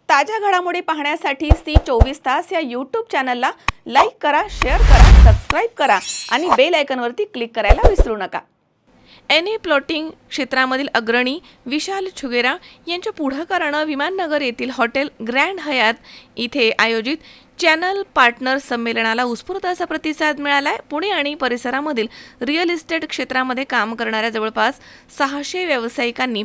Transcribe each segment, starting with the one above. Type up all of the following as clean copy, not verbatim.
ताज्या घडामोडी पाहण्यासाठी C24 या यूट्यूब चॅनलला लाईक करा, शेअर करा, सबस्क्राईब करा आणि बेल आयकॉनवरती क्लिक करायला विसरू नका. एनए प्लॉटिंग क्षेत्रामधील अग्रणी विशाल छुगेरा यांच्या पुढाकारानं विमाननगर येथील हॉटेल ग्रँड हयात इथे आयोजित चॅनल पार्टनर संमेलनाला उत्स्फूर्त असा प्रतिसाद मिळालाय. पुणे आणि परिसरामधील रिअल इस्टेट क्षेत्रामध्ये काम करणाऱ्या जवळपास 600 व्यावसायिकांनी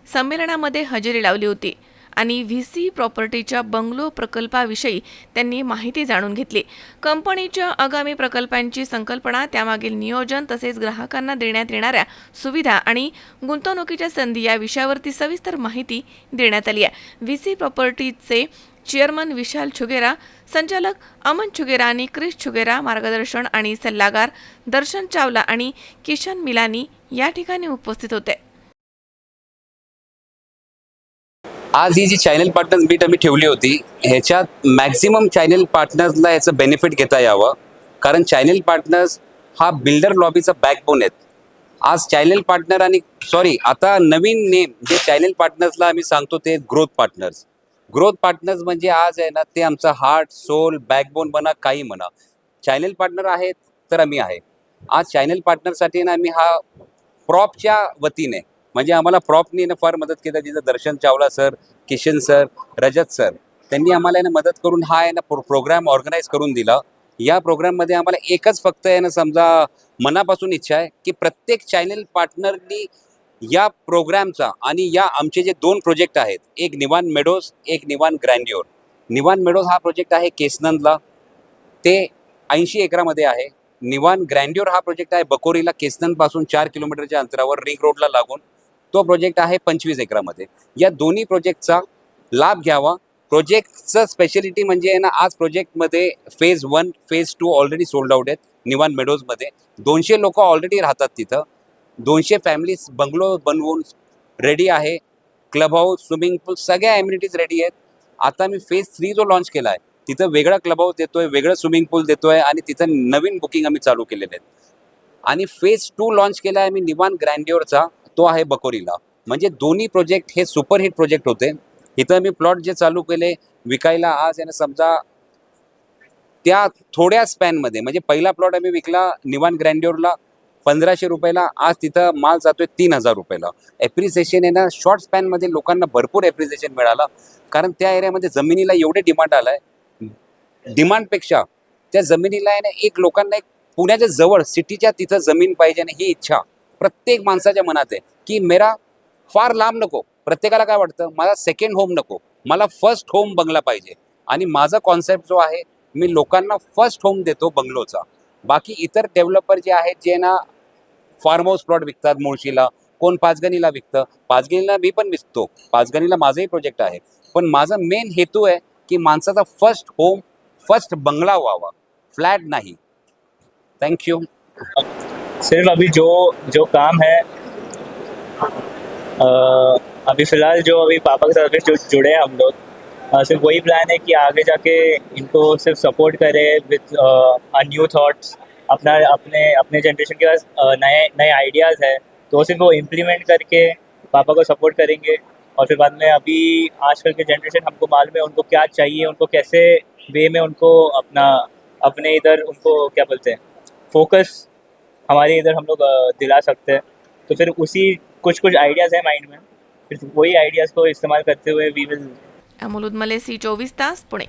संमेलनामध्ये हजेरी लावली होती आणि व्हीसी प्रॉपर्टीच्या बंगलो प्रकल्पाविषयी त्यांनी माहिती जाणून घेतली. कंपनीच्या आगामी प्रकल्पांची संकल्पना, त्यामागील नियोजन तसेच ग्राहकांना देण्यात येणाऱ्या सुविधा आणि गुंतवणुकीच्या संधी या विषयावरती सविस्तर माहिती देण्यात आली आहे. व्हीसी प्रॉपर्टीचे चेअरमन विशाल छुगेरा, संचालक अमन छुगेरा आणि क्रिश छुगेरा, मार्गदर्शन आणि सल्लागार दर्शन चावला आणि किशन मिलानी या ठिकाणी उपस्थित होते. आज ही जी चॅनल पार्टनर्स मीट आम्ही ठेवली होती, ह्याच्यात मॅक्झिमम चॅनल पार्टनर्सला याचं बेनिफिट घेता यावं, कारण चॅनल पार्टनर्स हा बिल्डर लॉबीचा बॅकबोन आहेत. आज चॅनल पार्टनर आणि आता नवीन नेम जे चॅनल पार्टनर्सला आम्ही सांगतो ते ग्रोथ पार्टनर्स. ग्रोथ पार्टनर्स म्हणजे आज आहे ना, ते आमचा हार्ट, सोल, बॅकबोन म्हणा, काही म्हणा. चॅनल पार्टनर आहेत तर आम्ही आहे. आज चॅनल पार्टनरसाठी ना आम्ही हा प्रॉपच्या वतीने, म्हणजे आम्हाला प्रॉपनी ना फार मदत केली. जिथं दर्शन चावला सर, किशन सर, रजत सर, त्यांनी आम्हाला ना मदत करून हा आहे ना प्रोग्राम ऑर्गनाईज करून दिला. या प्रोग्राममध्ये आम्हाला एकच फक्त आहे ना समजा मनापासून इच्छा आहे की प्रत्येक चॅनल पार्टनरनी या प्रोग्रामचा आणि या आमचे जे 2 प्रोजेक्ट आहेत, एक निवान मेडोज, एक निवान ग्रँडिओर. निवान मेडोज हा प्रोजेक्ट आहे केसनंदला, ते 80 एकरामध्ये आहे. निवान ग्रँडिओर हा प्रोजेक्ट आहे बकोरीला, केसनंदपासून 4 किलोमीटरच्या अंतरावर रिंग रोडला लागून. तो प्रोजेक्ट आहे 25 एकरामध्ये. या दोन्ही प्रोजेक्टचा लाभ घ्यावा. प्रोजेक्टचं स्पेशलिटी म्हणजे आहे ना, आज प्रोजेक्टमध्ये phase 1, phase 2 already sold out आहेत. निवान मेडोजमध्ये 200 लोक ऑलरेडी राहतात तिथं. 200 फॅमिलीज बंगलो बनवून रेडी आहे. क्लब हाऊस, स्विमिंग पूल, सगळ्या ॲम्युनिटीज रेडी आहेत. आता मी फेज 3 जो लॉन्च केला आहे, तिथं वेगळा क्लब हाऊस देतोय, वेगळं स्विमिंग पूल देतोय आणि तिथं नवीन बुकिंग आम्ही चालू केलेले आहेत. आणि फेज 2 लॉन्च केला आहे मी निवान ग्रँडिओरचा, तो आहे बकोरीला. म्हणजे दोन्ही प्रोजेक्ट हे सुपरहिट प्रोजेक्ट होते. इथं मी प्लॉट जे चालू केले विकायला, आज यानं समजा त्या थोड्या स्पॅनमध्ये, म्हणजे पहिला प्लॉट आम्ही विकला निवान ग्रँडिओरला 1500 रुपयाला, आज तिथं माल जातोय 3000 रुपयाला. ॲप्रिसिएशन आहे ना, शॉर्ट स्पॅनमध्ये लोकांना भरपूर ॲप्रिसिएशन मिळालं, कारण त्या एरियामध्ये जमिनीला एवढे डिमांड आला आहे. डिमांडपेक्षा त्या जमिनीला आहे ना, एक लोकांना एक पुण्याच्या जवळ सिटीच्या तिथं जमीन पाहिजे आणि ही इच्छा प्रत्येक माणसाच्या मनात आहे की मेरा फार लांब नको. प्रत्येकाला काय वाटतं, माझा सेकंड होम नको, मला फर्स्ट होम बंगला पाहिजे. आणि माझा कॉन्सेप्ट जो आहे, मी लोकांना फर्स्ट होम देतो बंगलोचा. बाकी इतर डेव्हलपर जे आहेत, जे ना फार्म हाऊस प्लॉट विकतात मुळशीला, कोण पाचगणीला विकतं. पाचगणीला मी पण विकतो, पाचगणीला माझंही प्रोजेक्ट आहे. पण माझा मेन हेतू आहे की माणसाचा फर्स्ट होम, फर्स्ट बंगला व्हावा, फ्लॅट नाही. थँक्यू. सिर्फ अभी जो काम है, अभी फ़िलहाल जो अभी पापा के साथ अभी जो जुड़े हैं हम लोग, सिर्फ वही प्लान है कि आगे जाके इनको सिर्फ सपोर्ट करें विथ न्यू थॉट्स. अपने जनरेशन के पास नए आइडियाज़ है, तो सिर्फ वो इम्प्लीमेंट करके पापा को सपोर्ट करेंगे. और फिर बाद में अभी आजकल के जनरेशन, हमको मालूम है उनको क्या चाहिए, उनको कैसे वे में उनको अपने इधर उनको क्या बोलते हैं, फोकस हमारे इधर हम लोग दिला सकते हैं. तो फिर उसी कुछ आइडियाज़ हैं माइंड में, फिर वही आइडियाज़ को इस्तेमाल करते हुए we will. Amol Udmale, C24 Pune.